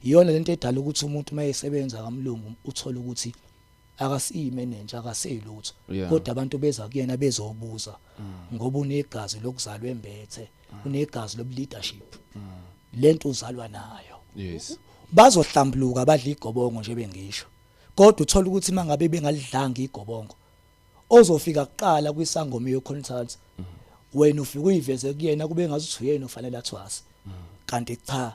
iyona lento edala ukuthi umuntu mayesebenza kamlungu uthola ukuthi akasiyimanager akaselutho kodwa abantu beza kuyena bezobuza ngoba unegazi lokuzalwa embethe unegazi lobuleadership lento uzalwa nayo Yes. bazohlambuluka badla igobongo nje bengisho kodwa uthola ukuthi mangabe bengalidlanga igobongo ozofika kuqala kwisangoma yeconsultant wena ufika uyiveze kuyena kube ngazuthi uyena ufanele athwase kanti cha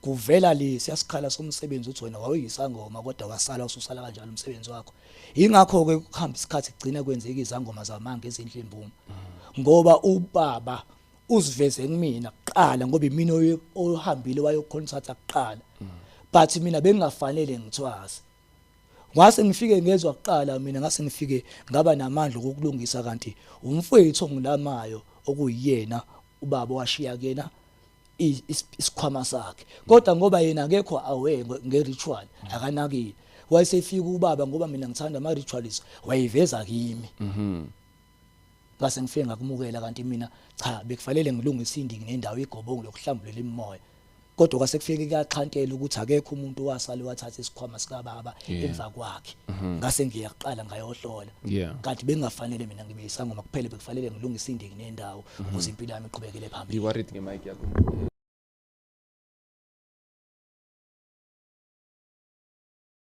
kuvela siyasikhala somsebenzi uthi wena wawuyisangoma kodwa wasala ususala kanjalo umsebenzi wakho ingakho ke ukuhamba isikhathi kugcina kwenzeka izangoma zamanga ezindle imbumo ngoba ubaba uziveze kumina kuqala ngoba imina ohambile wayoconsulta kuqala but mina bengingafanele ngithwase ngase ngifike ngezwe kuqala mina ngase ngifike ngaba namandla okulungisa kanti umfowethu ongilamayo okuyiyena ubaba washiya kena isikhwama sakhe kodwa ngoba yena akekho aware ngeritual akanakile wayesefika ubaba ngoba mina ngithanda ama rituals wayiveza kimi ngase ngifike ngakumukela kanti mina cha bekufanele ngilungise indiki nendawo igobongo lokuhlambulela imimoya kodwa kwase kufike kuyaxhantela ukuthi akekho umuntu wasale wathatha isikhwama sika baba emva kwakhe ngase ngiyaqala ngayohlola kanti bengafanele mina ngibe isangoma kuphela bekufanele ngilungise indiki nendawo ukuze impilo yami iqhubekele phambili You worried ngemic yakho.